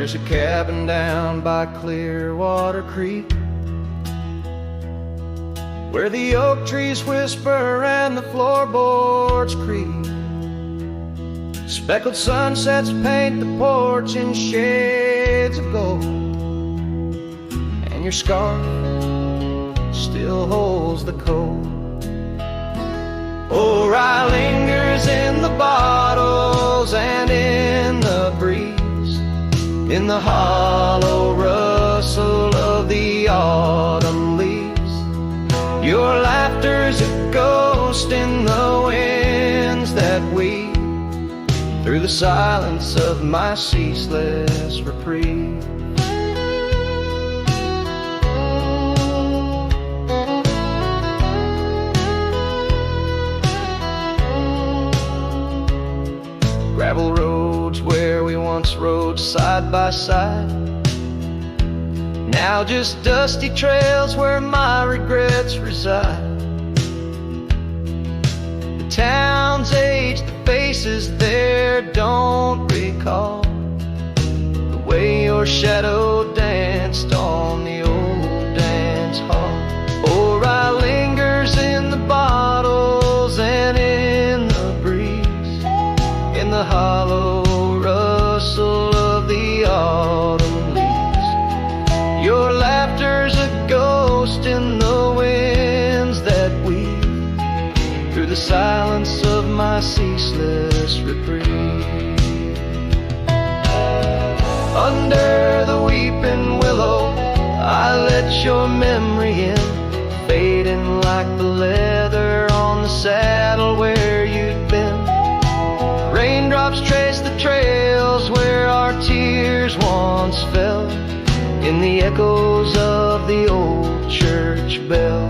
There's a cabin down by Clearwater Creek, where the oak trees whisper and the floorboards creak. Speckled sunsets paint the porch in shades of gold, and your scarf still holds the cold. Oh, rye lingers in the bottles and in the breeze, in the hollow rustle of the autumn leaves. Your laughter's a ghost in the winds that weave through the silence of my ceaseless reprieve. Gravel roads where we once rode side by side, now just dusty trails where my regrets reside. The town's age, the faces there don't recall the way your shadow danced on the old dance hall. Oh, rye lingers in the bottles and in the breeze, in the hollow rustle of the autumn leaves. Your laughter's a ghost in the winds that weave through the silence of my ceaseless reprieve. Under the weeping willow, I let your memory in, fading like the leather on the saddle where you'd been. Raindrops trace the trails where our tears once fell, in the echoes of the old church bell.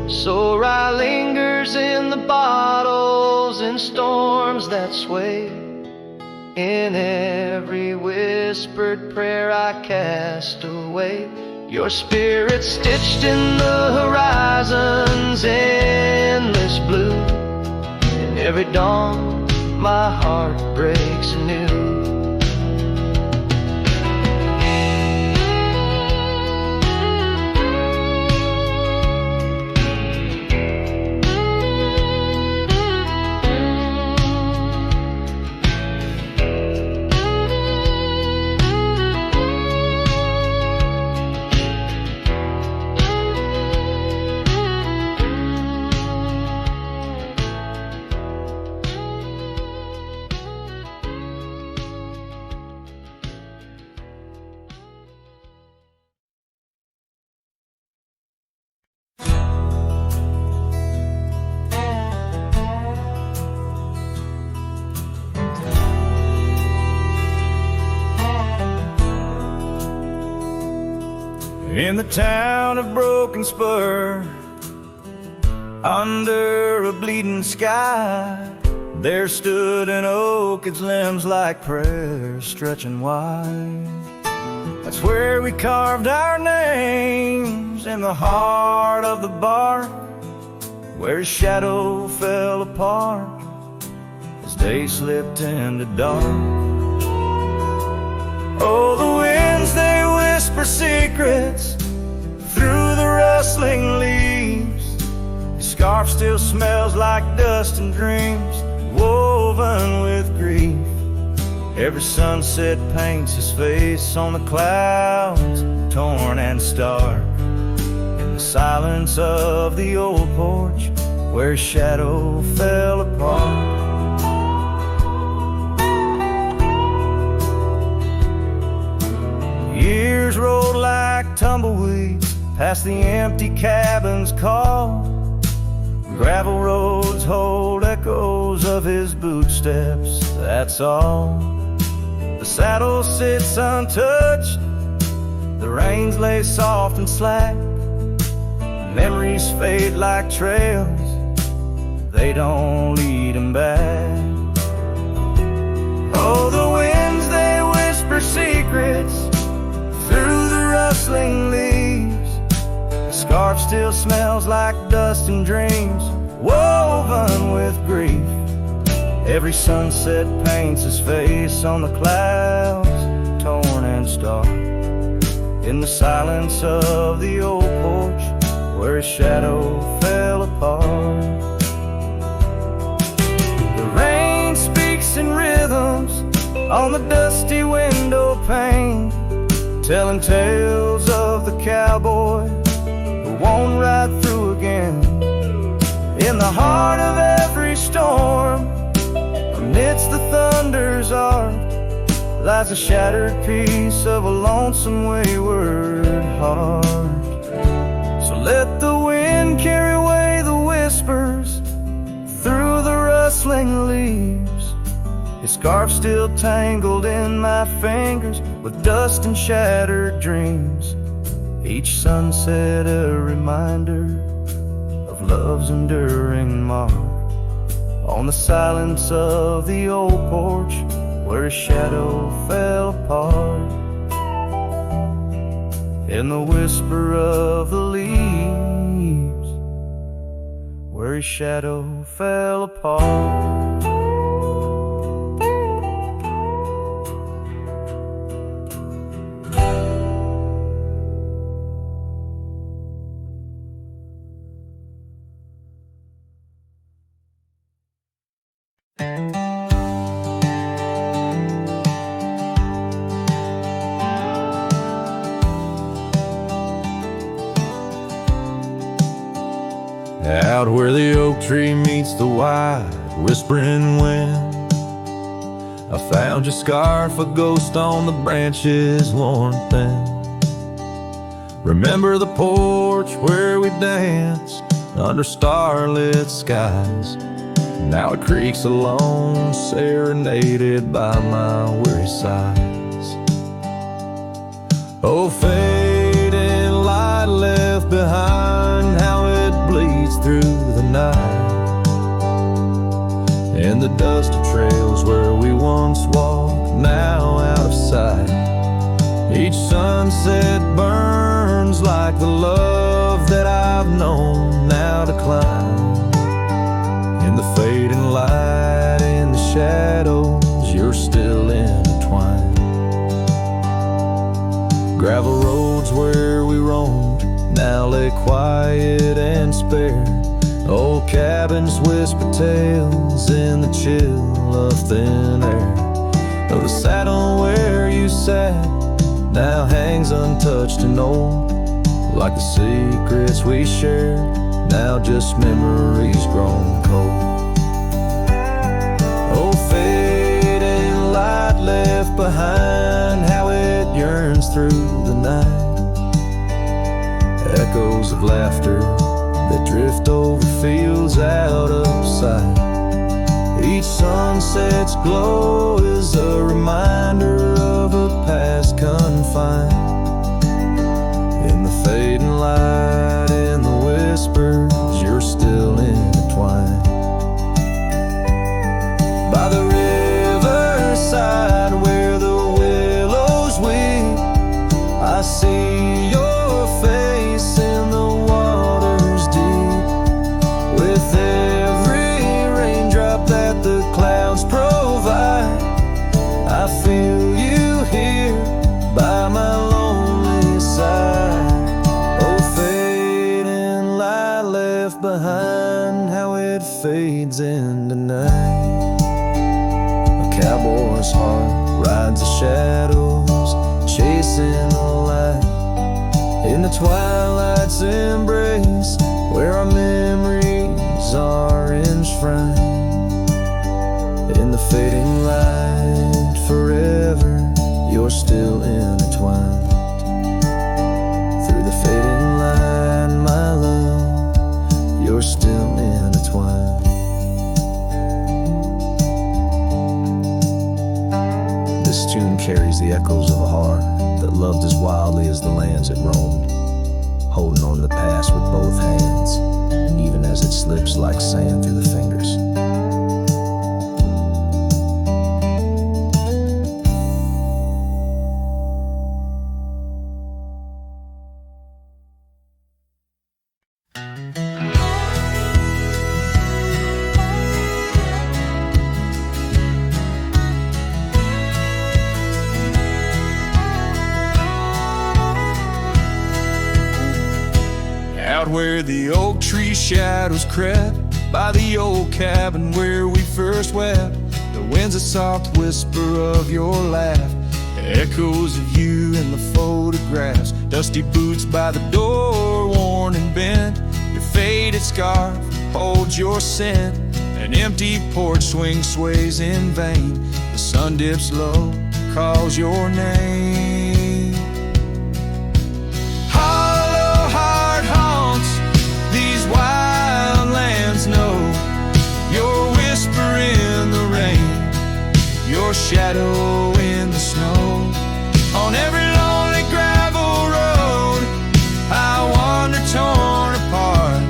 So rye lingers in the bottles, in storms that sway, in every whispered prayer I cast away. Your spirit stitched in the horizon's endless blue, and every dawn my heart breaks anew. In the town of Broken Spur, under a bleeding sky, there stood an oak, its limbs like prayers stretching wide. That's where we carved our names, in the heart of the bark, where his shadow fell apart as day slipped into dark. Oh, the winds, they whisper secrets through the rustling leaves. His scarf still smells like dust and dreams woven with grief. Every sunset paints his face on the clouds, torn and stark, in the silence of the old porch where his shadow fell apart. Years rolled like tumbleweeds past the empty cabin's call. Gravel roads hold echoes of his footsteps, that's all. The saddle sits untouched, the reins lay soft and slack. Memories fade like trails, they don't lead him back. Oh, the winds, they whisper secrets through the rustling leaves. The scarf still smells like dust and dreams woven with grief. Every sunset paints his face on the clouds, and start. In the silence of the old porch where his shadow fell apart. The rain speaks in rhythms on the dusty window pane, telling tales of the cowboy who won't ride through again. In the heart of every storm, amidst the thunder's arc, lies a shattered piece of a lonesome wayward heart. So let the wind carry away the whispers through the rustling leaves. His scarf still tangled in my fingers with dust and shattered dreams. Each sunset a reminder of love's enduring mark. On the silence of the old porch where his shadow fell apart. In the whisper of the leaves where his shadow fell apart. Out where the oak tree meets the wide whispering wind, I found your scarf, a ghost on the branches worn thin. Remember the porch where we danced under starlit skies. Now it creaks alone, serenaded by my weary sighs. Oh, fading light left behind, how it bleeds through the night. And the dusty trails where we once walked, now out of sight. Each sunset burns like the love that I've known now decline. In the fading light, in the shadows, you're still intertwined. Gravel roads where we roamed now lay quiet and spare. Old cabins whisper tales in the chill of thin air. Though the saddle where you sat now hangs untouched and old, like the secrets we shared, now just memories grown cold. Oh, fading light left behind, how it yearns through the night. Echoes of laughter that drift over fields out of sight. Each sunset's glow is a reminder of a past confined. In the fading light, in the whispers, you're still intertwined. By the riverside where the willows weep, I see your face in the waters deep. With every raindrop that the clouds provide, I feel you here by my lonely side. Oh, fading light left behind, how it fades into night. A cowboy's heart rides the shadows, chasing the light. In the twilight's embrace, where our memories are enshrined. In the fading light, forever, you're still intertwined. Through the fading light, my love, you're still intertwined. This tune carries the echoes of a heart that loved as wildly as the lands it roamed, holding on to the past with both hands, even as it slips like sand through the fingers. out where the oak tree shadows crept, by the old cabin where we first wept. The wind's a soft whisper of your laugh, echoes of you in the photographs. Dusty boots by the door, worn and bent. Your faded scarf holds your scent. An empty porch swing sways in vain. The sun dips low, calls your name. Hollow heart haunts these wild lands know. Your whisper in the rain, your shadow in the snow. On every lonely gravel road I wander torn apart.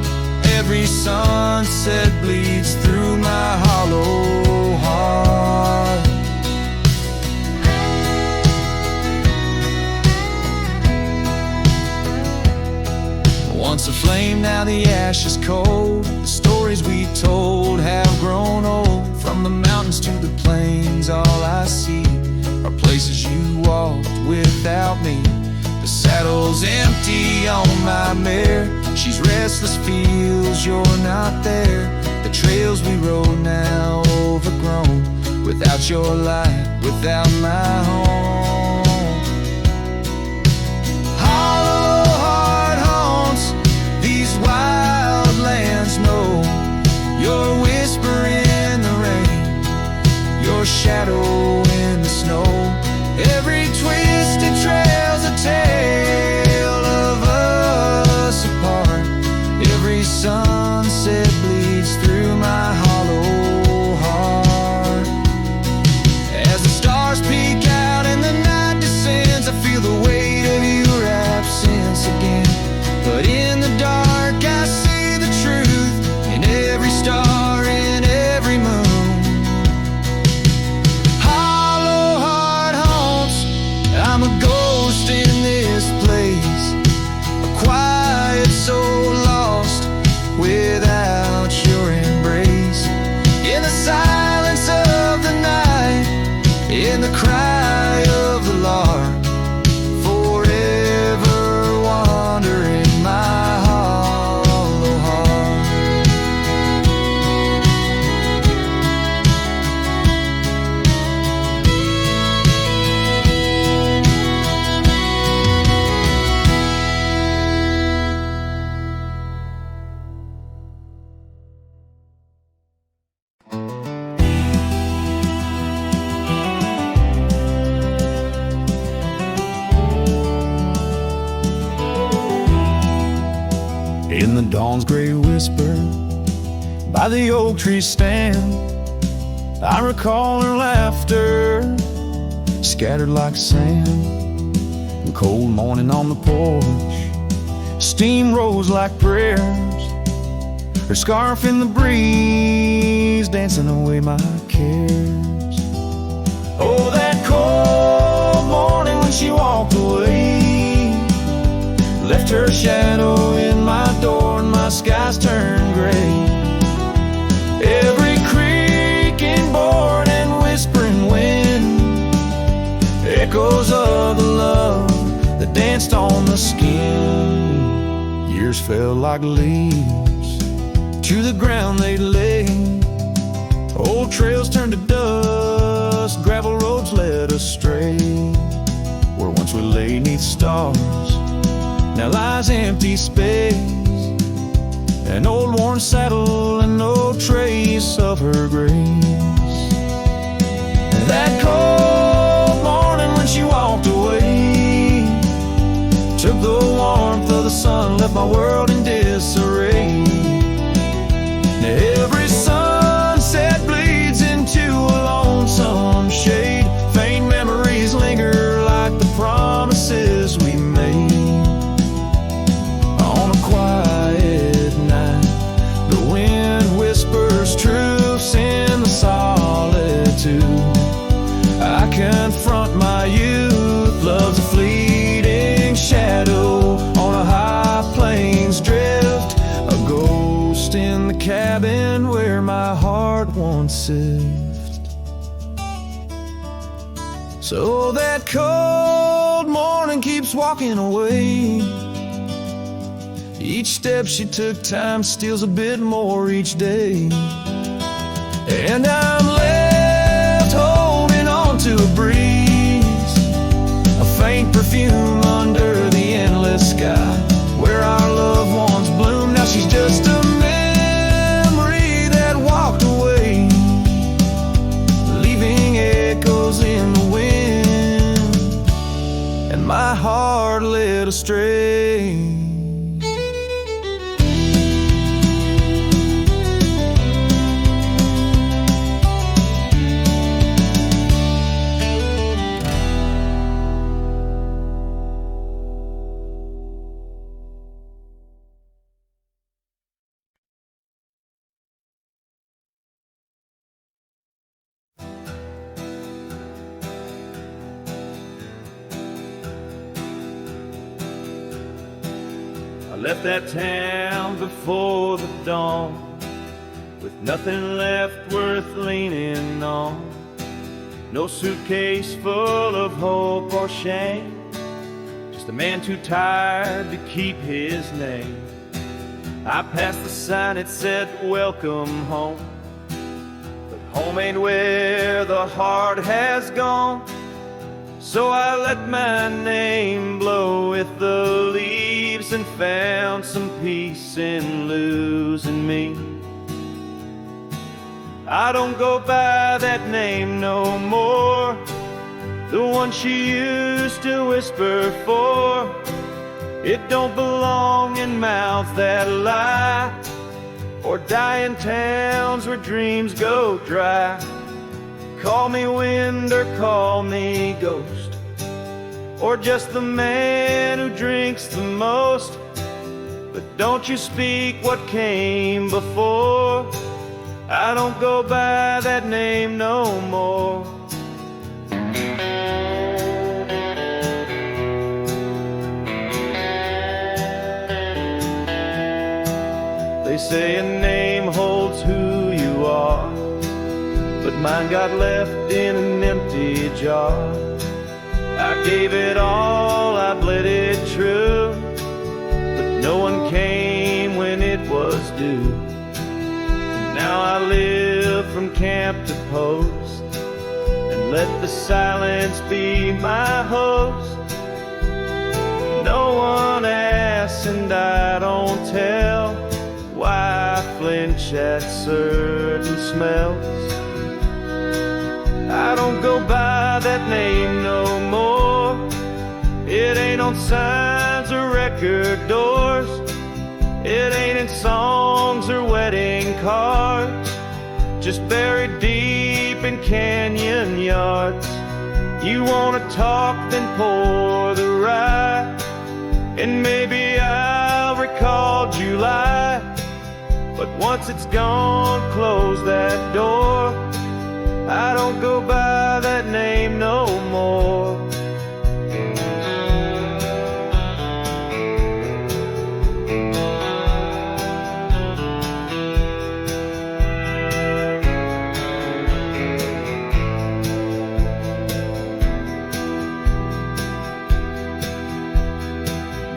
Every sunset bleeds through my hollow heart. Once a flame, now the ash is cold. The stories we told have grown old. From the mountains to the plains, all I see are places you walked without me. The saddle's empty on my mare. She's restless, feels you're not there. The trails we rode now overgrown. Without your light, without my home. Hollow heart haunts these wild lands know. Your whisper in the rain, your shadow in the snow. Every twisted trail's a tale of us apart. Every sunset bleeds through my hollow heart. As the stars peek out and the night descends, I feel the weight of your absence again. But in the dark I see the truth in every star, in every moon. Hollow heart haunts, I'm a ghost in this place, a quiet soul lost without your embrace. In the silence of the night, in the cry of the lark, forever wandering my hollow heart. In the dawn's gray whisper, by the oak tree stand, I recall her laughter, scattered like sand. And cold morning on the porch, steam rose like prayers. Her scarf in the breeze, dancing away my cares. Oh, that cold morning when she walked away, left her shadow in my door and my skies turned gray. Every creaking board and whispering wind, echoes of the love that danced on the skin. Years fell like leaves, to the ground they lay. Old trails turned to dust, gravel roads led astray. Where once we lay 'neath stars, now lies empty space, an old worn saddle and no trace of her grace. That cold morning when she walked away, took the warmth of the sun, left my world in disarray. Now every sunset bleeds into a lonesome shade. Faint memories linger like the promises we made. On a quiet night, the wind whispers truths in the solitude. I confront my youth, love's a fleeting shadow on a high plains drift, a ghost in the cabin where my heart once lived. So that cold morning keeps walking away, Each step she took, time steals a bit more each day. And I'm left holding on to a breeze, a faint perfume under the endless sky, where our loved ones bloom. Now she's just a memory that walked away, leaving echoes in the wind, and my heart led astray. I left that town before the dawn, with nothing left worth leaning on. No suitcase full of hope or shame, just a man too tired to keep his name. I passed the sign, it said welcome home, but home ain't where the heart has gone. So I let my name blow with the leaves and found some peace in losing me. I don't go by that name no more, the one she used to whisper for. It don't belong in mouths that lie, or die in towns where dreams go dry. Call me wind or call me ghost, or just the man who drinks the most. But don't you speak what came before. I don't go by that name no more. They say a name holds who you are, but mine got left in an empty jar. I gave it all, I bled it true, but no one came when it was due. Now I live from camp to post, and let the silence be my host. No one asks and I don't tell why I flinch at certain smells. I don't go by that name no more. It ain't on signs or record doors. It ain't in songs or wedding cards, just buried deep in canyon yards. You wanna talk, then pour the rye, and maybe I'll recall July. But once it's gone, close that door. I don't go by that name no more.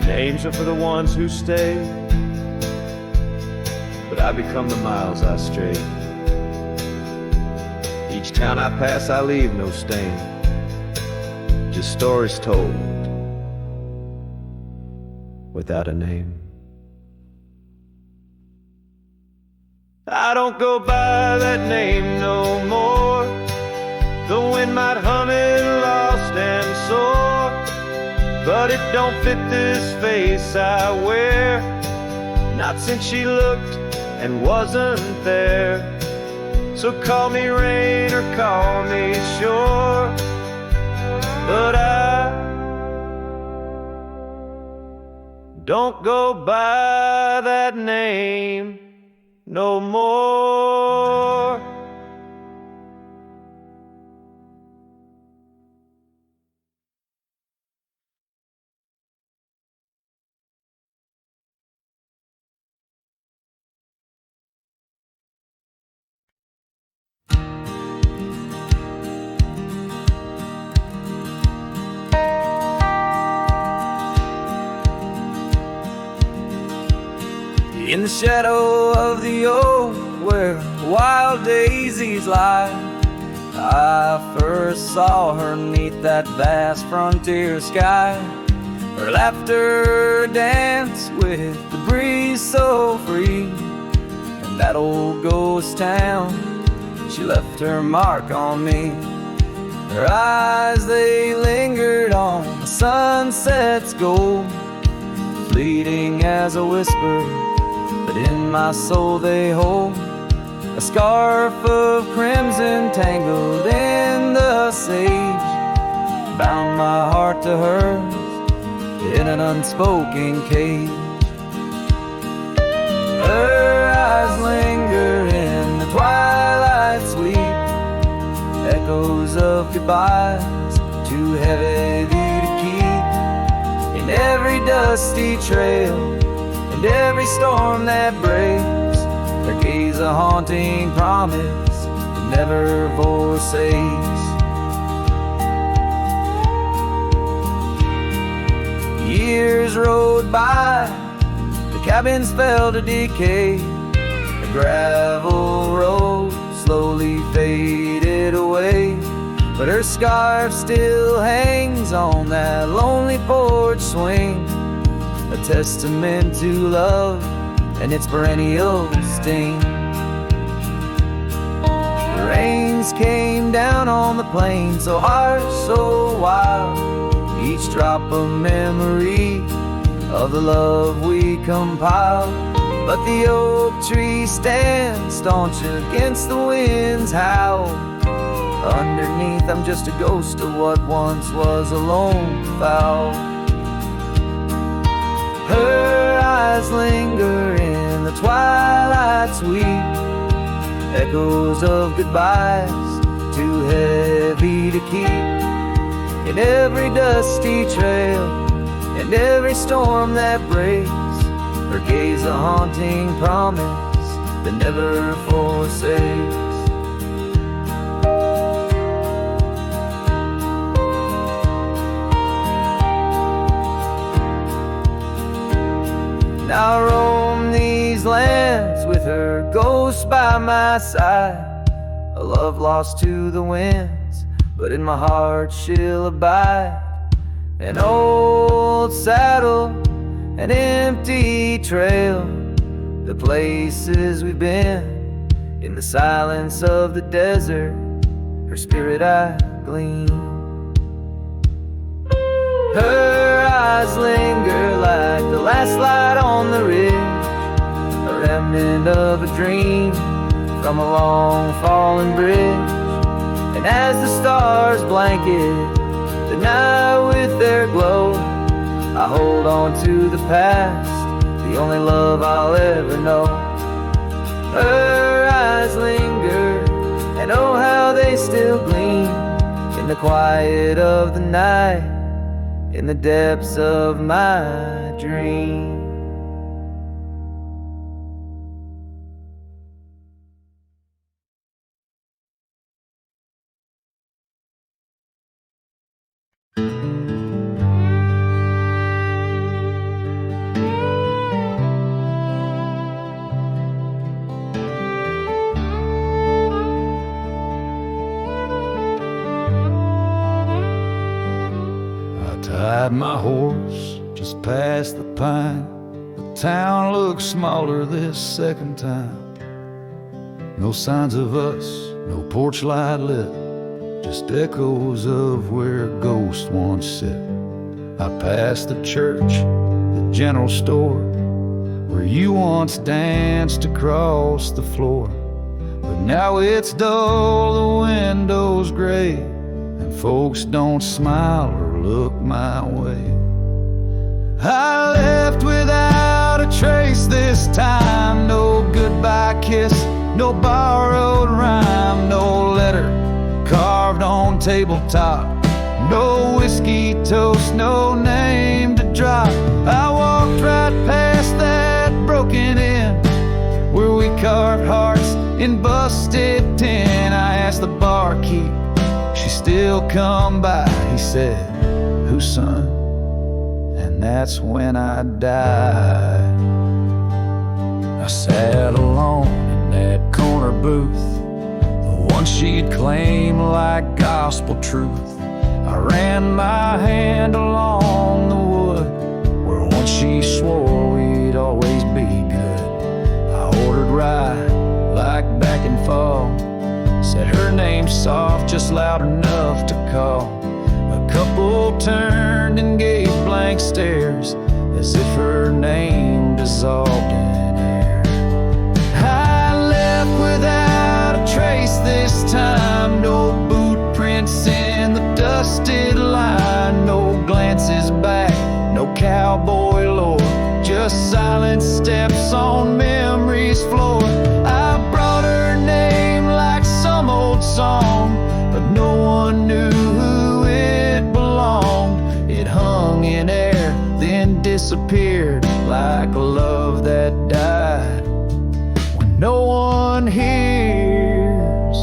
Names are for the ones who stay, but I become the miles I stray. Each town I pass, I leave no stain, just stories told without a name. I don't go by that name no more. The wind might hum it lost and sore, but it don't fit this face I wear, not since she looked and wasn't there. So call me rain or call me shore, but I don't go by that name no more. In the shadow of the oak where wild daisies lie, I first saw her 'neath that vast frontier sky. Her laughter danced with the breeze so free. In that old ghost town, she left her mark on me. Her eyes, they lingered on the sunset's gold, fleeting as a whisper, but in my soul they hold. A scarf of crimson tangled in the sage bound my heart to hers in an unspoken cage. Her eyes linger in the twilight sweet, echoes of goodbyes too heavy to keep. In every dusty trail and every storm that breaks, her gaze a haunting promise that never forsakes. Years rode by, the cabins fell to decay. The gravel road slowly faded away, but her scarf still hangs on that lonely porch swing, a testament to love and its perennial sting. The rains came down on the plain, so harsh, so wild, each drop a memory of the love we compiled. But the oak tree stands staunch against the wind's howl. Underneath I'm just a ghost of what once was a lone fowl. Her eyes linger in the twilight sweet, echoes of goodbyes too heavy to keep. In every dusty trail and every storm that breaks, her gaze a haunting promise that never forsakes. Now I roam these lands with her ghost by my side, a love lost to the winds, but in my heart she'll abide. An old saddle, an empty trail, the places we've been, in the silence of the desert, her spirit I glean. Her eyes linger like the last light on the ridge, a remnant of a dream from a long fallen bridge. And as the stars blanket the night with their glow, I hold on to the past, the only love I'll ever know. Her eyes linger, and oh how they still gleam in the quiet of the night, in the depths of my dream. Tied my horse just past the pine. The town looks smaller this second time. No signs of us, no porch light lit, just echoes of where ghosts once sit. I passed the church, the general store, where you once danced across the floor. But now it's dull, the window's gray, and folks don't smile or look my way. I left without a trace this time. No goodbye kiss, no borrowed rhyme, no letter carved on tabletop, no whiskey toast, no name to drop. I walked right past that broken inn where we carved hearts in busted tin. I asked the barkeep, she still come by? He said, whose son? And that's when I died. I sat alone in that corner booth, the one she'd claim like gospel truth. I ran my hand along the wood where once she swore we'd always be good. I ordered rye like back in fall, said her name soft, just loud enough to call. A couple turned and gave blank stares as if her name dissolved in air. I left without a trace this time, no boot prints in the dusted line, no glances back, no cowboy lore, just silent steps on memory's floor. I brought her name like some old song, but no one knew who it belonged. It hung in air, then disappeared like a love that died when no one hears.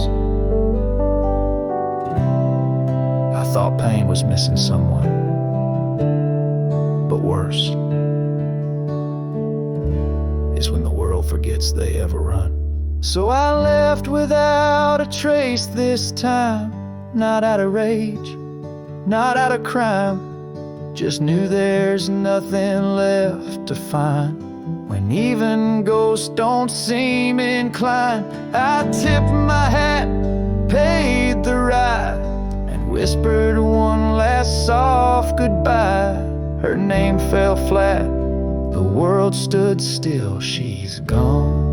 I thought pain was missing someone, but worse is when the world forgets they ever run. So I left without a trace this time, not out of rage, not out of crime, just knew there's nothing left to find. When even ghosts don't seem inclined, I tipped my hat, paid the ride, and whispered one last soft goodbye. Her name fell flat, the world stood still, she's gone.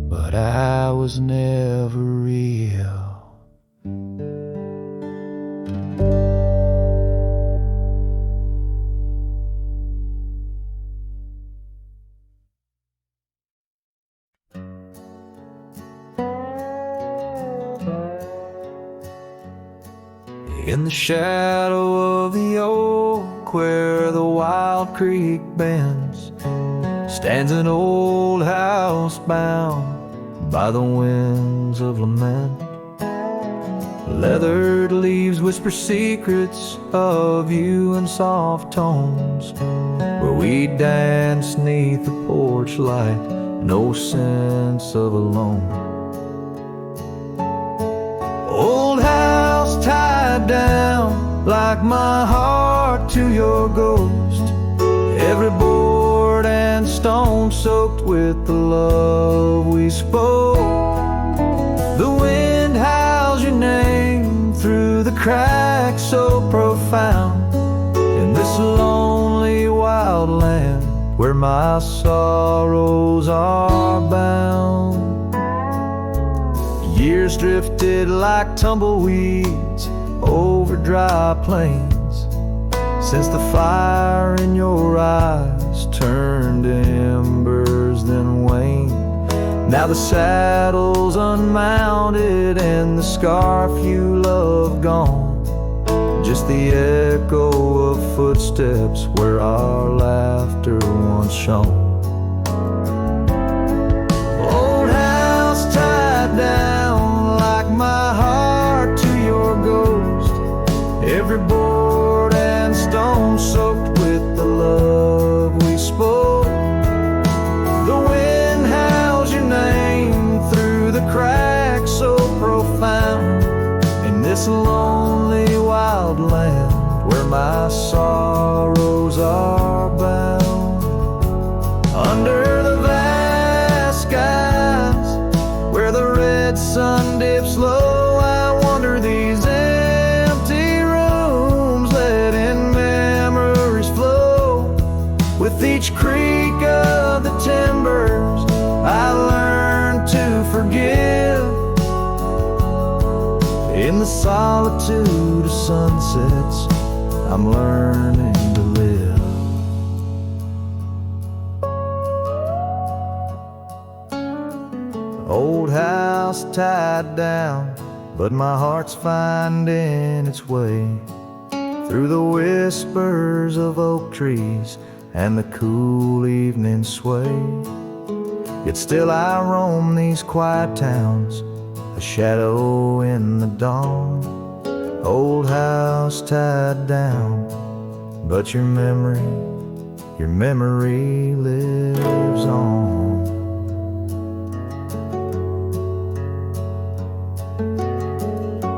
But I was never real. In the shadow of the oak where the wild creek bends, stands an old house bound by the winds of lament. Leathered leaves whisper secrets of you in soft tones, where we dance 'neath the porch light, no sense of alone. Old house tied down like my heart to your ghost, every board and stone soaked with the love we spoke. The wind howls your name through the cracks so profound, in this lonely wild land where my sorrows are bound. Years drifted like tumbleweeds over dry plains, since the fire in your eyes turned to embers then waned. Now the saddle's unmounted and the scarf you love gone, just the echo of footsteps where our laughter once shone. Old house tied down like my heart to your ghost, every board and stone soaked with the love we spoke. The wind howls your name through the cracks so profound, in this lonely wild land where my sorrows are bound. Under the vast skies where the red sun dips low, I wonder these empty rooms letting memories flow. With each creak of the timbers I learned to forgive. In the solitude of sunsets I'm learning to live. Old house tied down, but my heart's finding its way through the whispers of oak trees and the cool evening sway. Yet still I roam these quiet towns, a shadow in the dawn. Old house tied down, but your your memory lives on.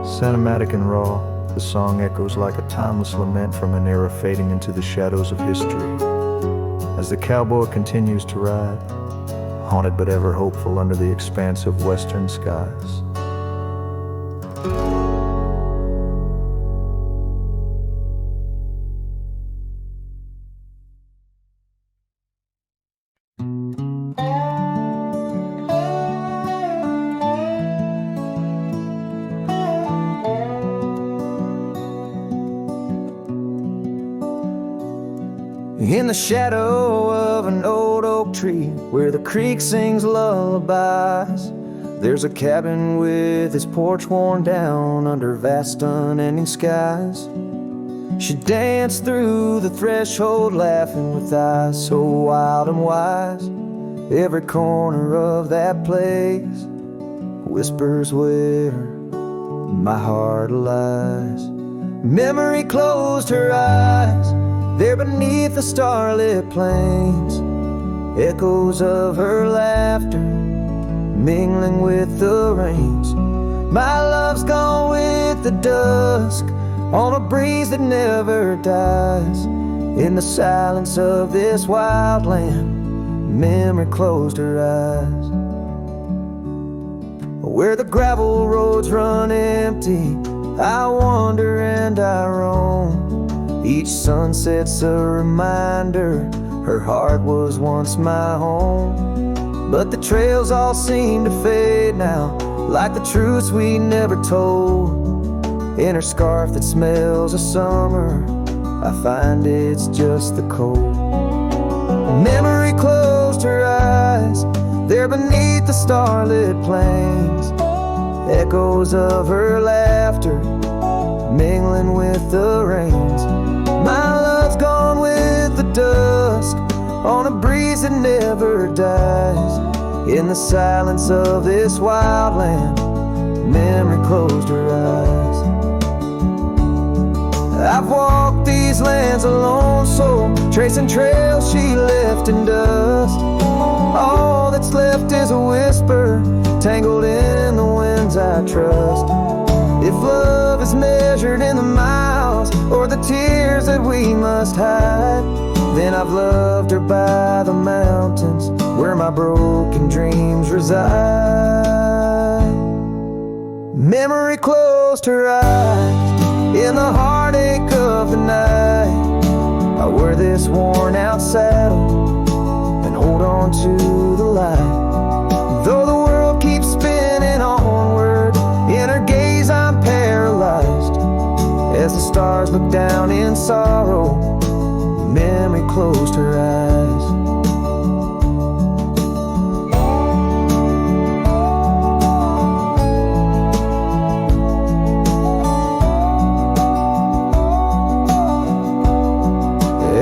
Cinematic and raw, the song echoes like a timeless lament from an era fading into the shadows of history. As the cowboy continues to ride, haunted but ever hopeful under the expanse of western skies. In the shadow of an old oak tree, where the creek sings lullabies, there's a cabin with its porch worn down under vast unending skies. She danced through the threshold laughing with eyes so wild and wise. Every corner of that place whispers where my heart lies. Memory closed her eyes there beneath the starlit plains, echoes of her laughter mingling with the rains. My love's gone with the dusk on a breeze that never dies. In the silence of this wild land, memory closed her eyes. Where the gravel roads run empty, I wander and I roam. Each sunset's a reminder her heart was once my home. But the trails all seem to fade now, like the truths we never told. In her scarf that smells of summer, I find it's just the cold. Memory closed her eyes there beneath the starlit plains, echoes of her laughter mingling with the rains. My love's gone with the dusk on a breeze that never dies. In the silence of this wild land, memory closed her eyes. I've walked these lands alone, so tracing trails she left in dust. All that's left is a whisper tangled in the winds I trust. If love is measured in the miles or the tears that we must hide, then I've loved her by the mountains where my broken dreams reside. Memory closed her eyes in the heartache of the night. I wear this worn out saddle and hold on to the light. Though the world keeps spinning onward, in her gaze I'm paralyzed. As the stars look down in sorrow, memory closed her eyes.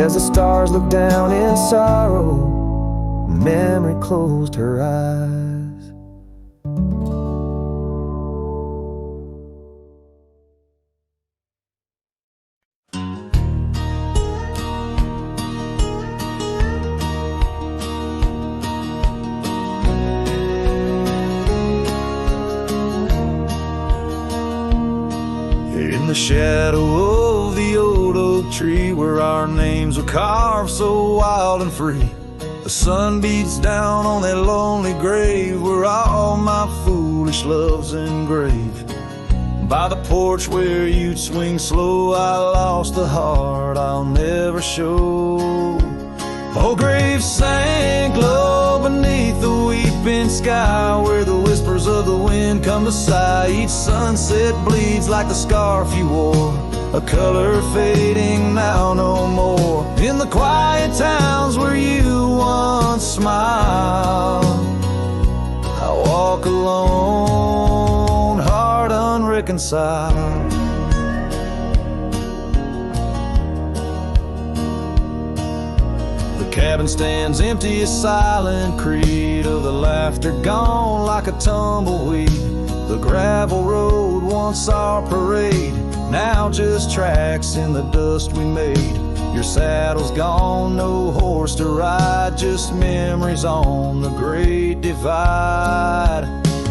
As the stars look down in sorrow, memory closed her eyes. In the shadow of the old oak tree, where our names were carved so wild and free, the sun beats down on that lonely grave where all my foolish love's engraved. By the porch where you'd swing slow, I lost the heart I'll never show. Oh, grave sank low beneath the weeping sky, where the whispers of the wind come to sigh. Each sunset bleeds like the scarf you wore, a color fading now no more. In the quiet towns where you once smiled, I walk alone, heart unreconciled. The cabin stands empty, a silent creed of the laughter gone like a tumbleweed. The gravel road, once our parade, now just tracks in the dust we made. Your saddle's gone, no horse to ride, just memories on the Great Divide.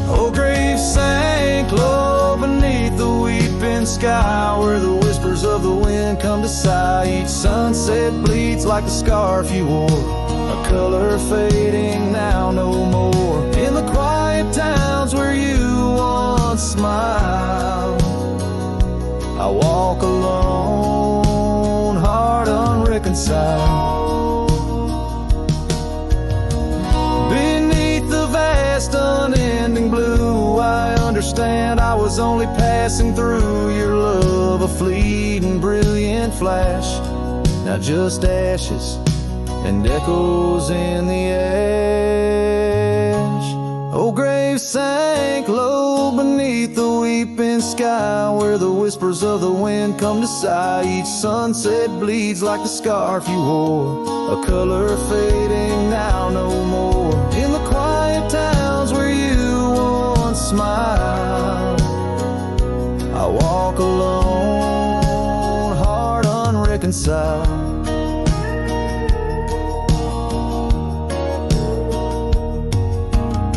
Old graves sank low beneath the weeping sky, where the whispers of the wind come to sigh. Each sunset bleeds like the scarf you wore, a color fading now no more. In the quiet towns where you once smiled, I walk alone, heart unreconciled. Beneath the vast unending blue, I understand I was only passing through. Your love a fleeting brilliant flash, now just ashes and echoes in the ash. Oh, graves sank low beneath the weeping sky, where the whispers of the wind come to sigh. Each sunset bleeds like the scarf you wore, a color fading now no more. In the quiet towns where you once smiled, I walk alone, heart unreconciled.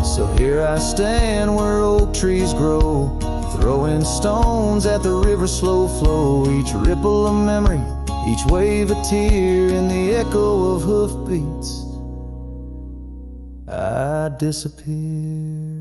So here I stand where oak trees grow, throwing stones at the river's slow flow. Each ripple a memory, each wave a tear, in the echo of hoofbeats I disappear.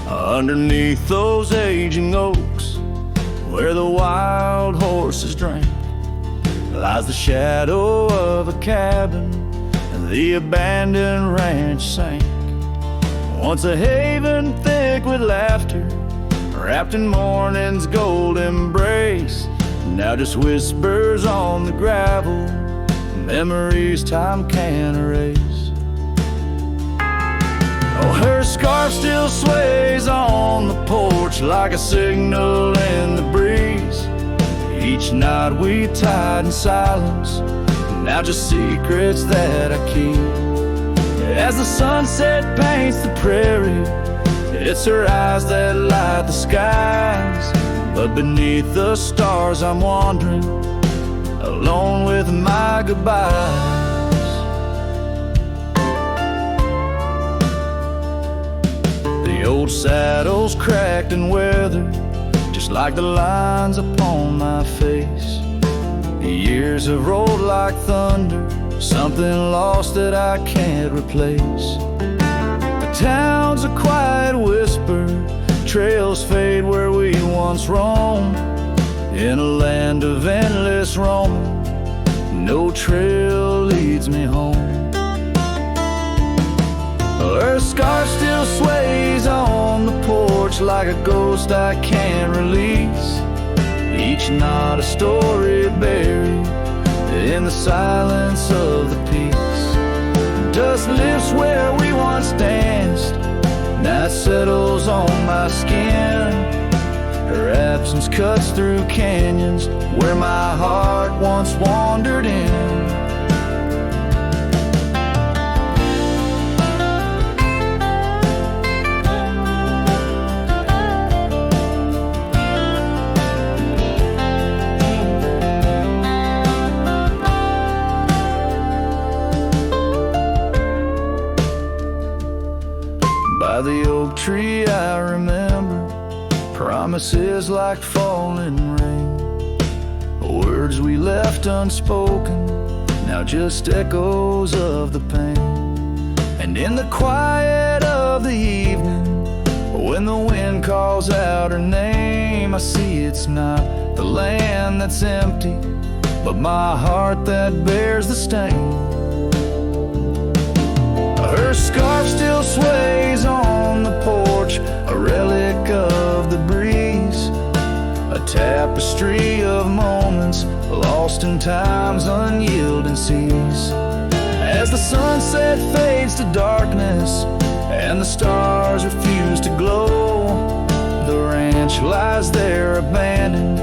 Underneath those aging oaks, where the wild horses drank, lies the shadow of a cabin the abandoned ranch sank. Once a haven thick with laughter, wrapped in morning's gold embrace, now just whispers on the gravel, memories time can't erase. Oh, her scarf still sways on the porch like a signal in the breeze. Each night we tied in silence, now just secrets that I keep. As the sunset paints the prairie, it's her eyes that light the skies. But beneath the stars I'm wandering, alone with my goodbyes. The old saddle's cracked and weathered, just like the lines upon my face. The years have rolled like thunder, something lost that I can't replace. The town's a quiet whisper, trails fade where we once roamed. In a land of endless roaming, no trail leads me home. Her scarf still sways on the porch like a ghost I can't release. Each night a story buried in the silence of the peace. Dust lifts where we once danced, night settles on my skin. Her absence cuts through canyons where my heart once wandered in. By the oak tree I remember promises like falling rain, words we left unspoken, now just echoes of the pain. And in the quiet of the evening, when the wind calls out her name, I see it's not the land that's empty, but my heart that bears the stain. Her scarf still sways on the porch, a relic of the breeze, a tapestry of moments lost in time's unyielding seas. As the sunset fades to darkness and the stars refuse to glow. The ranch lies there abandoned,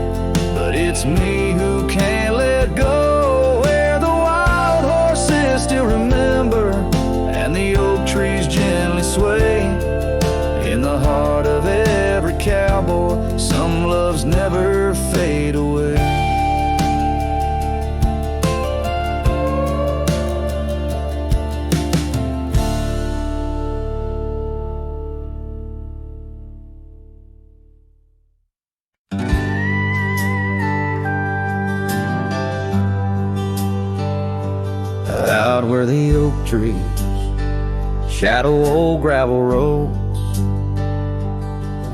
but it's me who can't let go. Where the wild horses still remember, and the oak trees gently sway. In the heart of every cowboy, some loves never fade away. Out where the oak trees shadow old gravel roads,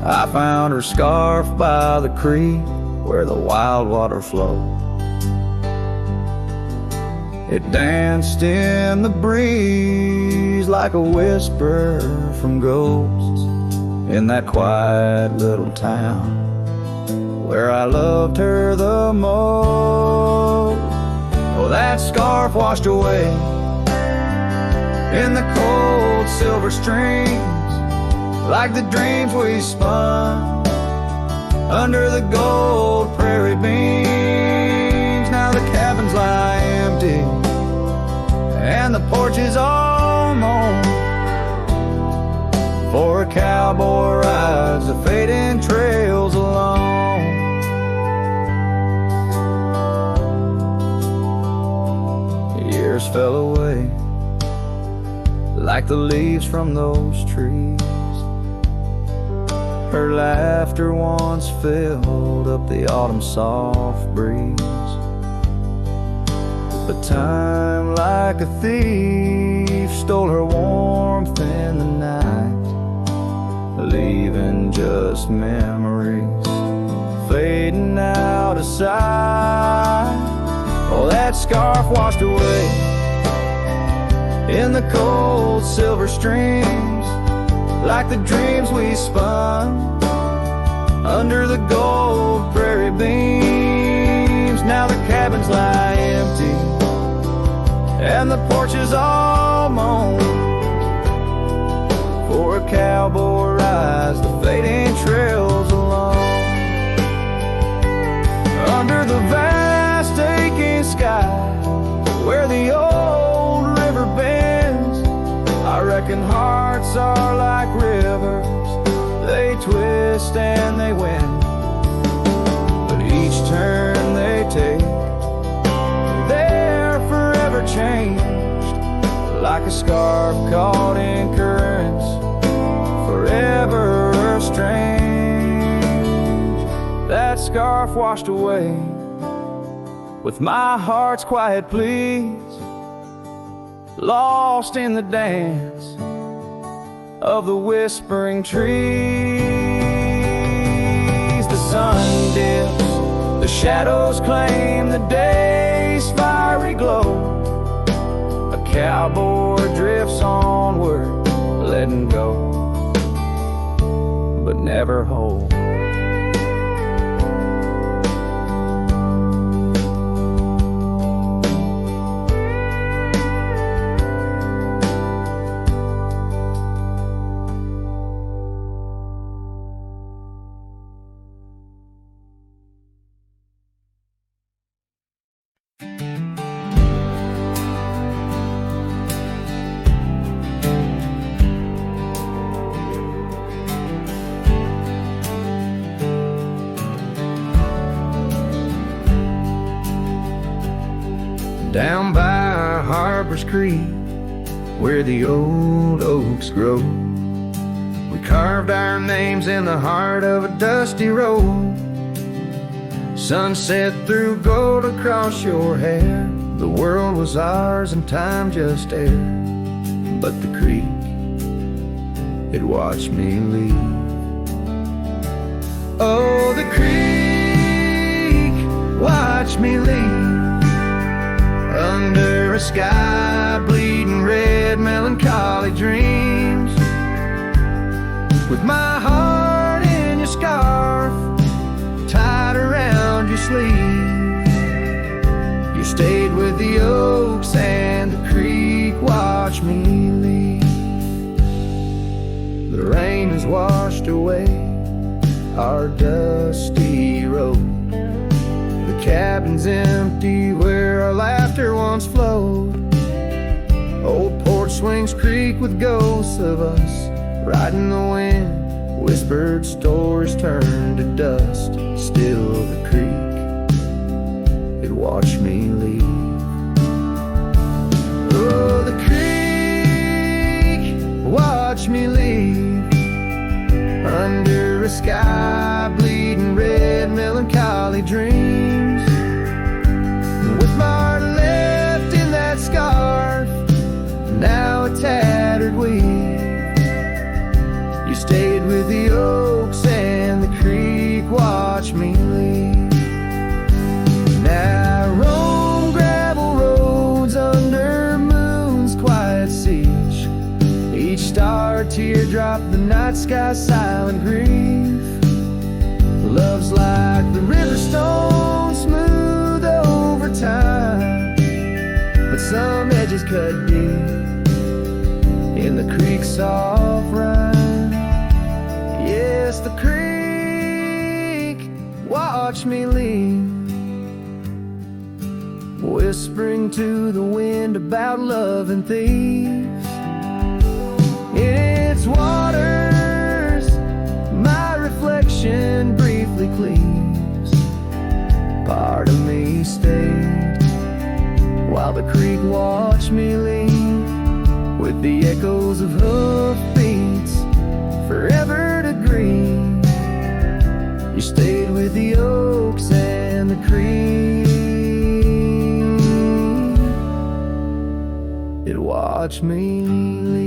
I found her scarf by the creek where the wild water flowed. It danced in the breeze like a whisper from ghosts in that quiet little town where I loved her the most. Oh, that scarf washed away in the cold silver streams, like the dreams we spun under the gold prairie beams. Now the cabins lie empty and the porch is all mown, for a cowboy rides the fading trails alone. Years fell away like the leaves from those trees. Her laughter once filled up the autumn soft breeze. But time, like a thief, stole her warmth in the night, leaving just memories fading out of sight. Oh, that scarf washed away in the cold silver streams, like the dreams we spun under the gold prairie beams. Now the cabins lie empty and the porch is all mown, for a cowboy rides the fading trails alone. Under the vast aching sky where the old river bends, I reckon hearts are like rivers, they twist and they win. But each turn they take, they're forever changed, like a scarf caught in currents, forever estranged. That scarf washed away with my heart's quiet pleas, lost in the dance of the whispering trees. The sun dips, the shadows claim the day's fiery glow. A cowboy drifts onward, letting go, but never hold. Down by Harper's Creek, where the old oaks grow, we carved our names in the heart of a dusty road. Sunset threw gold across your hair. The world was ours and time just air. But the creek, it watched me leave. Oh, the creek watched me leave. Under a sky bleeding red, melancholy dreams. With my heart in your scarf, tied around your sleeve. You stayed with the oaks and the creek watched me leave. has washed away our dusty road. The cabin's empty where our laughter once flowed. Old porch swings creak with ghosts of us riding the wind. Whispered stories turn to dust. Still the creek, it watched me leave. Oh, the creek, watch me leave. Under a sky bleeding red, melancholy dreams. With my heart left in that scarf, now a tattered weed. You stayed with the oaks and the creek watched me leave. Now I roam gravel roads under moon's quiet siege. Each star a teardrop, the night sky's silent grief. Love's like the river stone, smooth over time, but some edges cut deep in the creek's soft rhyme. Yes, the creek, watch me leave, whispering to the wind about love and thieves. In its waters, my reflection briefly cleaves. Part of me stayed while the creek watched me leave, with the echoes of hoofbeats forever to green. You stayed with the oaks and the creek, it watched me leave.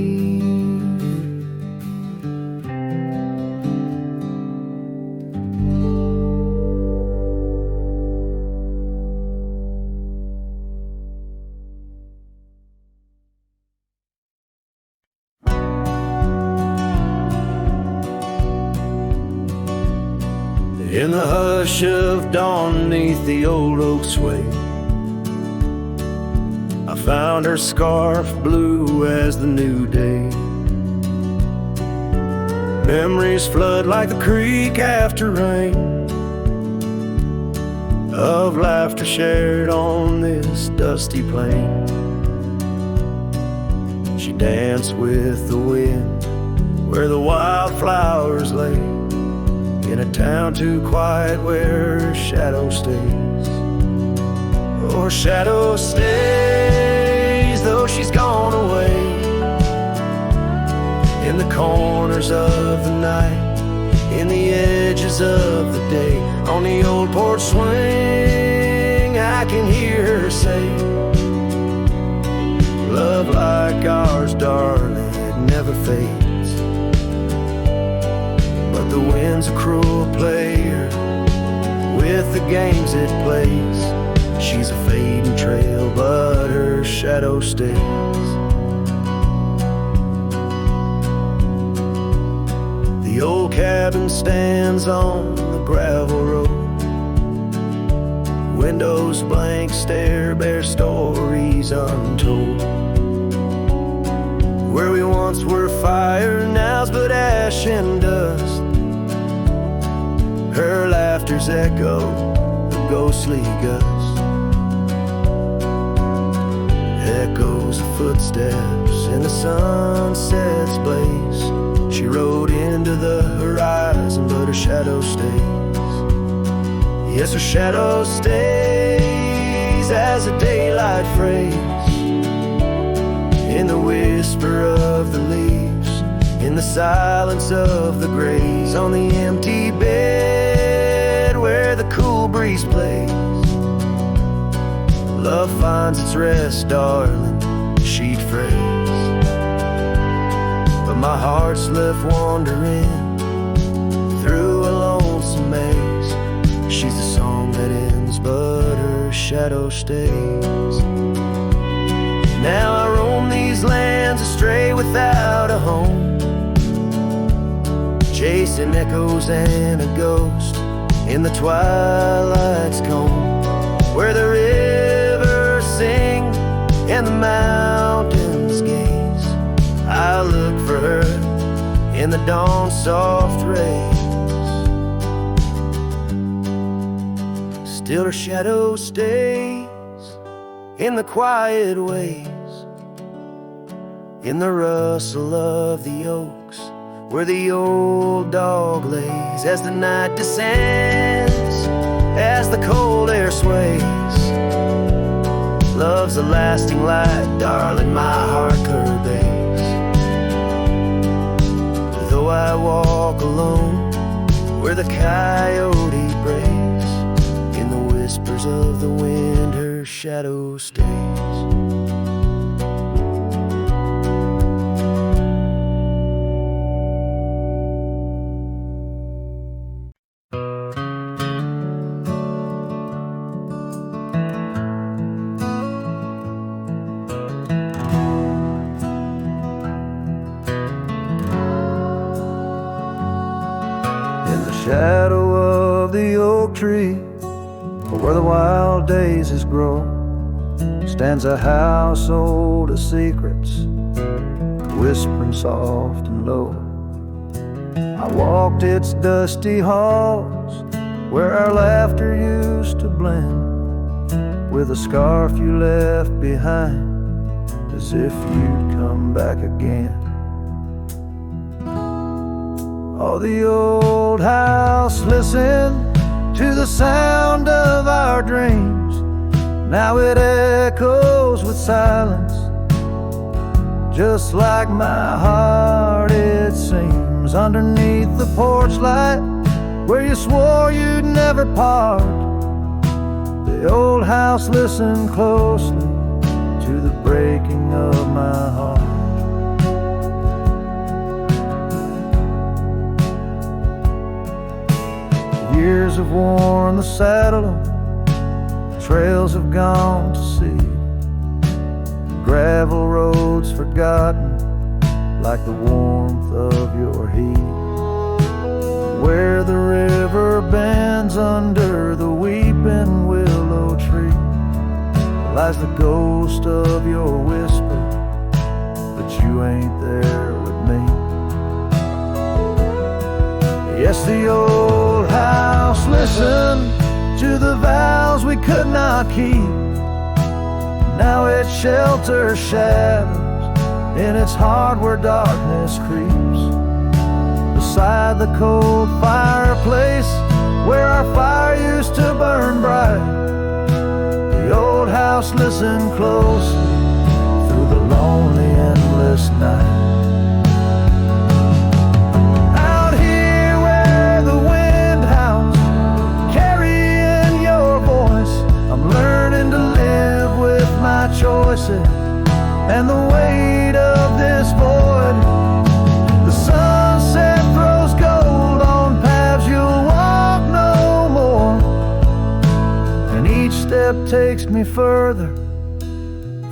In the hush of dawn neath the old oak sway, I found her scarf blue as the new day. Memories flood like the creek after rain, of laughter shared on this dusty plain. She danced with the wind where the wildflowers lay, in a town too quiet where her shadow stays. Oh, her shadow stays, though she's gone away. In the corners of the night, in the edges of the day, on the old porch swing, I can hear her say, love like ours, darling, it never fades. But the wind's a cruel player with the games it plays. She's a fading trail, but her shadow stays. The old cabin stands on the gravel road. Windows blank stare, bear stories untold. Where we once were fire, now's but ash and dust. Her laughter's echo, a ghostly gust. Echoes of footsteps in the sunset's blaze. She rode into the horizon, but her shadow stays. Yes, her shadow stays as a daylight phrase, in the whisper of the leaves, in the silence of the graves, on the empty bed where the cool breeze plays. Love finds its rest, darling, she'd phrase. But my heart's left wandering through a lonesome maze. She's a song that ends, but her shadow stays. Now I roam these lands astray without a home, chasing echoes and a ghost in the twilight's comb, where the rivers sing and the mountains gaze. I look for her in the the dawn's soft rays. Still her shadow stays in the quiet ways, in the rustle of the oaks, where the old dog lays as the night descends, as the cold air sways. Love's a lasting light, darling, my heart curves. Though I walk alone, where the coyote brays, in the whispers of the wind, her shadow stays. Shadow of the oak tree, where the wild daisies grow, stands a house old of secrets, whispering soft and low. I walked its dusty halls, where our laughter used to blend with a scarf you left behind, as if you'd come back again. Oh, the old house listened to the sound of our dreams. Now it echoes with silence, just like my heart it seems. Underneath the porch light, where you swore you'd never part, the old house listened closely to the breaking of my heart. Years have worn the saddle, trails have gone to seed, gravel roads forgotten like the warmth of your heat. Where the river bends under the weeping willow tree lies the ghost of your whisper, but you ain't there with me. Yes, the old house listened to the vows we could not keep. Now it shelters shadows in its heart where darkness creeps. Beside the cold fireplace where our fire used to burn bright, the old house listened closely through the lonely endless night. Learning to live with my choices and the weight of this void. The sunset throws gold on paths you'll walk no more, and each step takes me further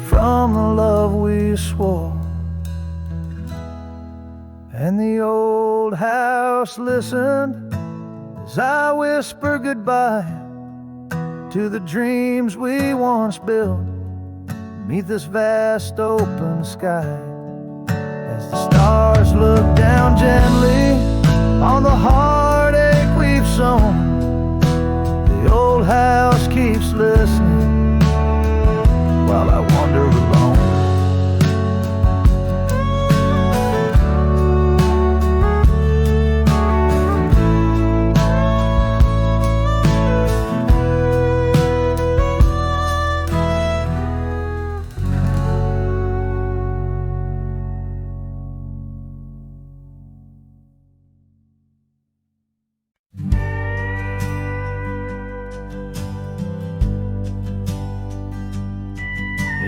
from the love we swore. And the old house listened as I whisper goodbye to the dreams we once built beneath this vast open sky. As the stars look down gently on the heartache we've sown, the old house keeps listening while I wander alone.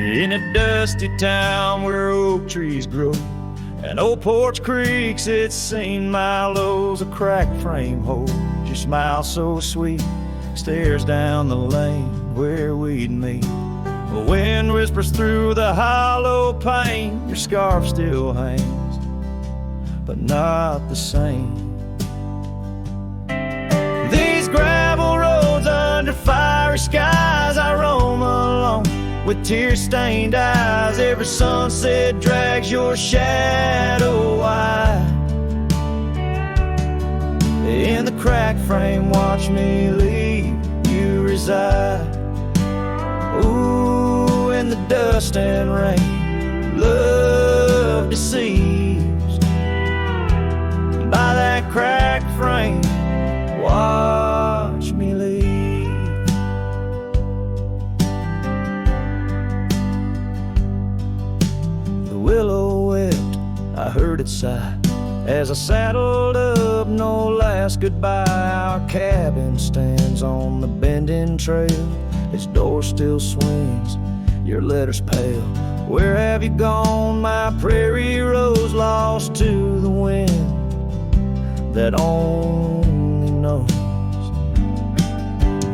In a dusty town where oak trees grow and old porch creaks, it's seen my lows, a cracked frame hold. Your smile so sweet stares down the lane where we'd meet. The wind whispers through the hollow pane. Your scarf still hangs, but not the same. These gravel roads under fiery skies, I roam alone with tear-stained eyes. Every sunset drags your shadow wide. In the cracked frame, watch me leave you reside. Ooh, in the dust and rain, love deceives. By that cracked frame, watch me leave. The willow wept, I heard it sigh as I saddled up, no last goodbye. Our cabin stands on the bending trail, its door still swings, your letters pale. Where have you gone, my prairie rose, lost to the wind that only knows?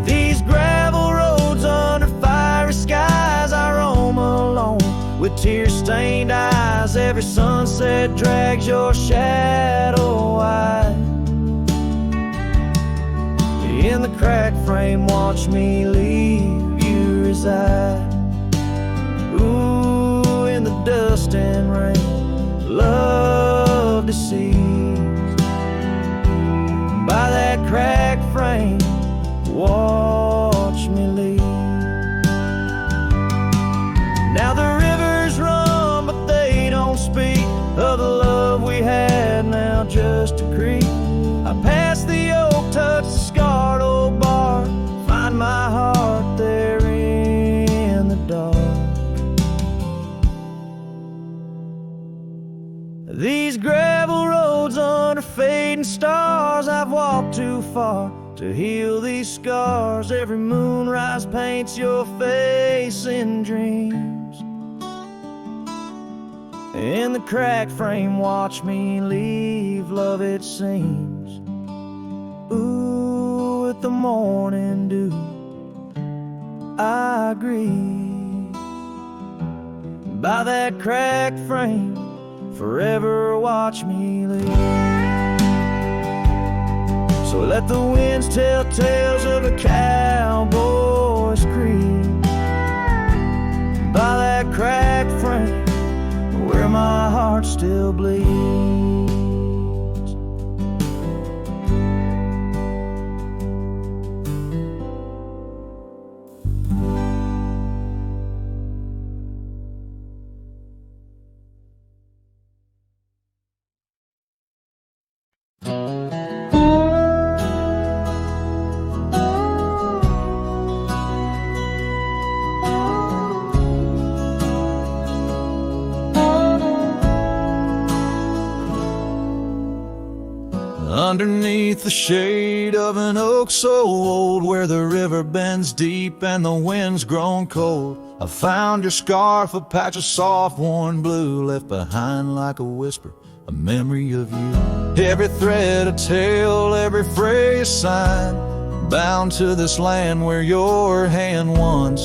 These gravel roads under fiery skies, I roam alone with tear-stained eyes. Every sunset drags your shadow wide. In the cracked frame, watch me leave you reside. Ooh, in the dust and rain, love deceives. By that cracked frame, watch me leave. Now the rivers run, but they don't speak of the love we had, now just a creek. I pass the oak, touch the scarred old bar, find my heart there in the dark. These gravel roads under fading stars, I've walked too far to heal these scars. Every moonrise paints your face in dreams. In the cracked frame, watch me leave, love it seems. Ooh, with the morning dew, I agree. By that cracked frame, forever watch me leave. So let the winds tell tales of a cowboy's creed. By that cracked frame, where my heart still bleeds. Underneath the shade of an oak so old, where the river bends deep and the wind's grown cold, I found your scarf, a patch of soft worn blue, left behind like a whisper, a memory of you. Every thread a tale, every phrase a sign, bound to this land where your hand once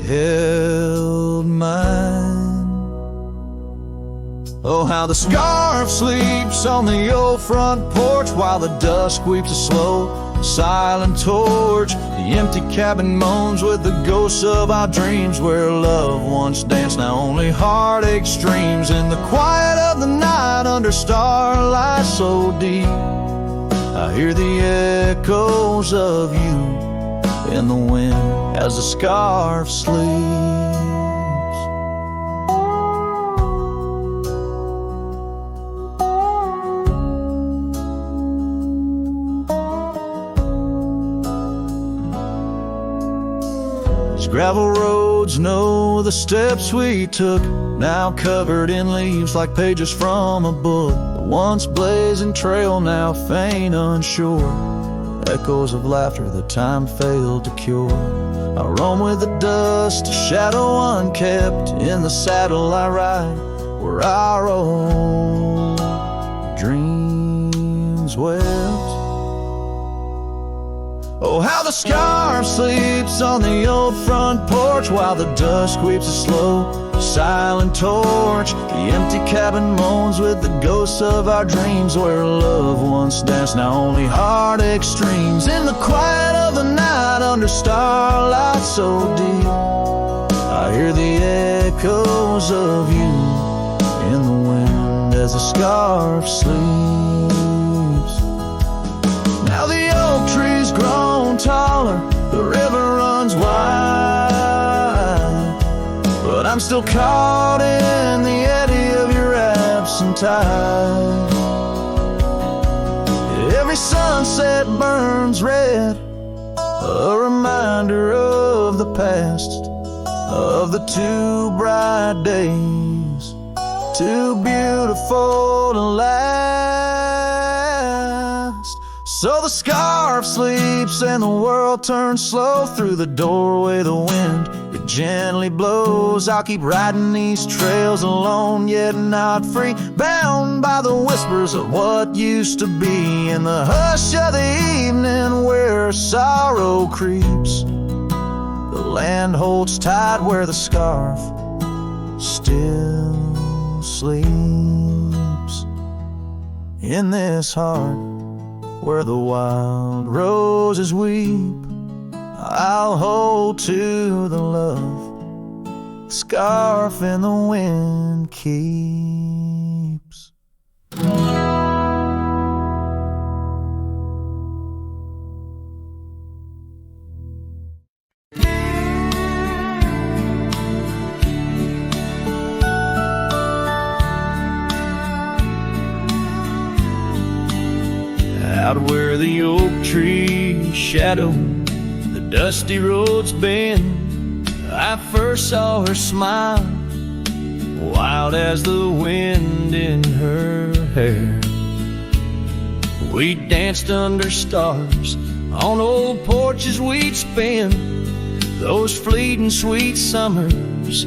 held mine. Oh, how the scarf sleeps on the old front porch, while the dusk weeps a slow, silent torch. The empty cabin moans with the ghosts of our dreams, where love once danced, now only heartache streams. In the quiet of the night, under starlight so deep, I hear the echoes of you in the wind as the scarf sleeps. Gravel roads know the steps we took, now covered in leaves like pages from a book. The once blazing trail now faint unsure, echoes of laughter that time failed to cure. I roam with the dust, a shadow unkept, in the saddle I ride, where our old dreams wept. Oh, how the scarf sleeps on the old front porch, while the dusk weeps a slow, silent torch. The empty cabin moans with the ghosts of our dreams, where love once danced, now only heartache streams. In the quiet of the night, under starlight so deep, I hear the echoes of you in the wind as the scarf sleeps. still caught in the eddy of your absent tide. Every sunset burns red, a reminder of the past, of the two bright days, too beautiful to last. So the scarf sleeps and the world turns slow. Through the doorway the wind, it gently blows. I'll keep riding these trails alone, yet not free, bound by the whispers of what used to be. In the hush of the evening where sorrow creeps, the land holds tight where the scarf still sleeps. In this heart where the wild roses weep, I'll hold to the love the scarf in the wind keeps. Out where the oak trees shadow the dusty roads bend, I first saw her smile, wild as the wind in her hair. We danced under stars on old porches we'd spend those fleeting sweet summers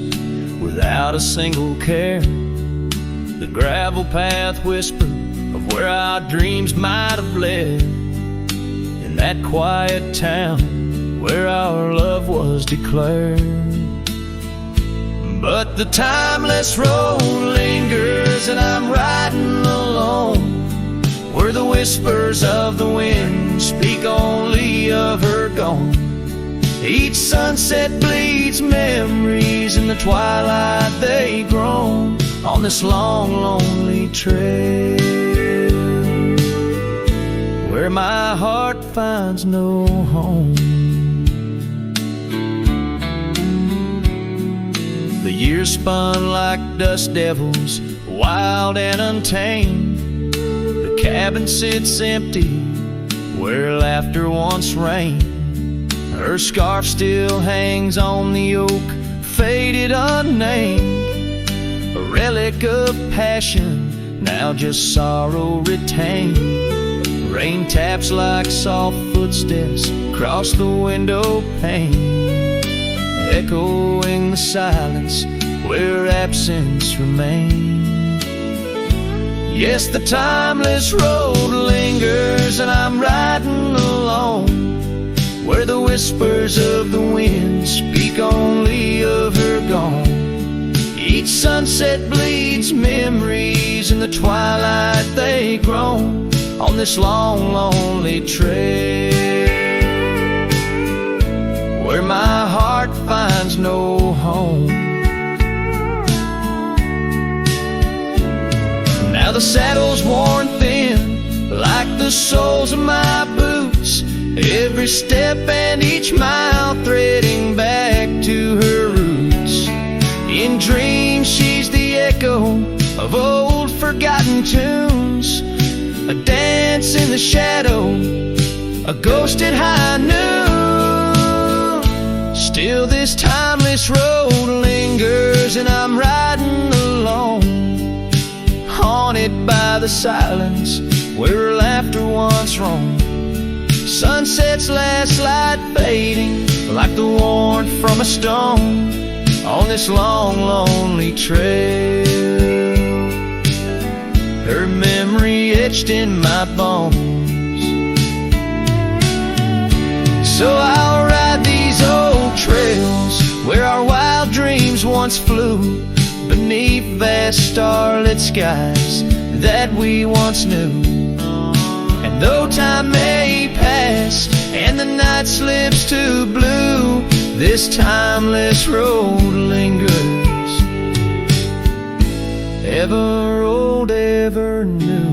without a single care. The gravel path whispered of where our dreams might have led, in that quiet town where our love was declared. But the timeless road lingers and I'm riding alone, where the whispers of the wind speak only of her gone. Each sunset bleeds memories, in the twilight they groan on this long, lonely trail, where my heart finds no home. The years spun like dust devils, wild and untamed. The cabin sits empty where laughter once reigned. Her scarf still hangs on the oak, faded unnamed, a relic of passion, now just sorrow retained. Rain taps like soft footsteps across the window pane, echoing the silence where absence remains. Yes, the timeless road lingers and I'm riding alone, where the whispers of the wind speak only of her gone. Each sunset bleeds memories, in the twilight they groan on this long, lonely trail, where my heart finds no home. Now the saddle's worn thin, like the soles of my boots, every step and each mile threading back to her roots. In dreams she's the echo of old forgotten tunes, a dance in the shadow, a ghost at high noon. Still this timeless road lingers and I'm riding alone, haunted by the silence where laughter once roamed. Sunset's last light fading like the warmth from a stone on this long, lonely trail, her memory etched in my bones. So I'll ride these old trails where our wild dreams once flew, beneath vast starlit skies that we once knew. And though time may pass and the night slips to blue, this timeless road lingers, ever old, ever new.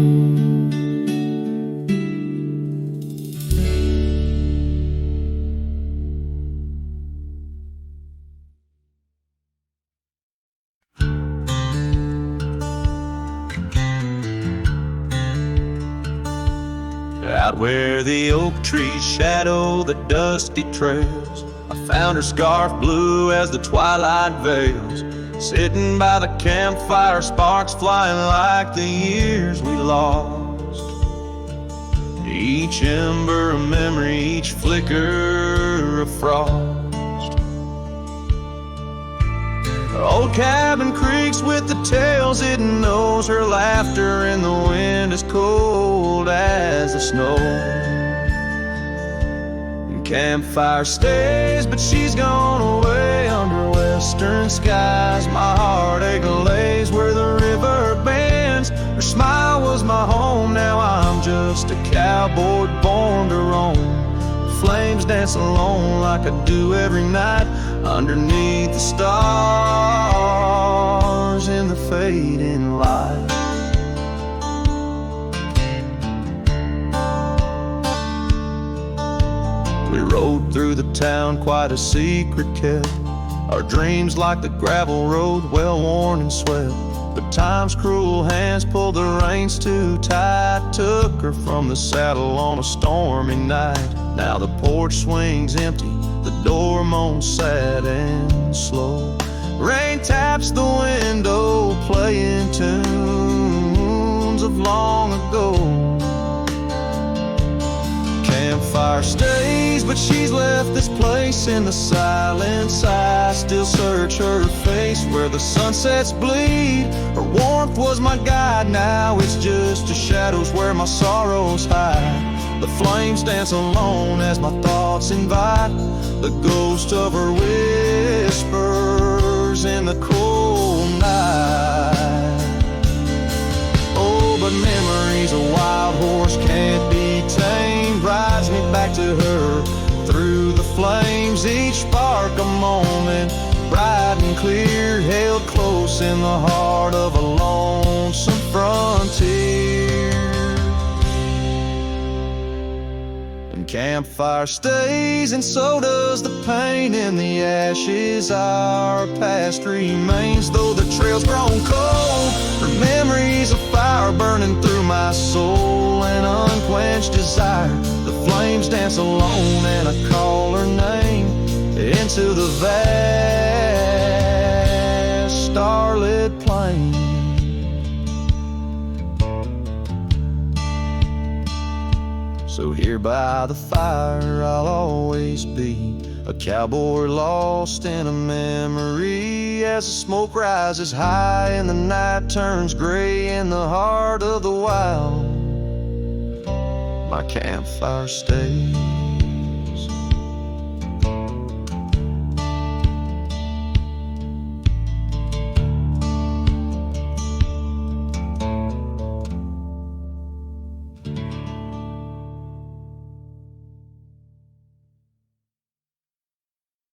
where the oak trees shadow the dusty trails. I found her scarf blue as the twilight veils, sitting by the campfire, sparks flying like the years we lost. Each ember a memory, each flicker a frost. Her old cabin creaks with the tales it knows, her laughter in the wind as cold as the snow. And campfire stays, but she's gone away under western skies. My heartache lays where the river bends. Her smile was my home, now I'm just a cowboy born to roam. Flames dance alone like I do every night, underneath the stars in the fading light. We rode through the town, quite a secret kept. Our dreams like the gravel road, well worn and swept. But time's cruel hands pulled the reins too tight, took her from the saddle on a stormy night. Now the porch swings empty, the door moans sad and slow. Rain taps the window, playing tunes of long ago. Campfire stays, but she's left this place in the silence. I still search her face where the sunsets bleed. Her warmth was my guide, now it's just the shadows where my sorrows hide. The flames dance alone as my thoughts invite the ghost of her whispers in the cold night. Oh, but memories, a wild horse can't be tamed, rides me back to her through the flames. Each spark a moment, bright and clear, held close in the heart of a lonesome frontier. And campfire stays, and so does the pain in the ashes. Our past remains, though the trail's grown cold. Her memories of fire burning through my soul, an unquenched desire. The flames dance alone, and I call her name into the vast starlit plain. So here by the fire I'll always be, a cowboy lost in a memory. As the smoke rises high and the night turns gray in the heart of the wild, my campfire stays.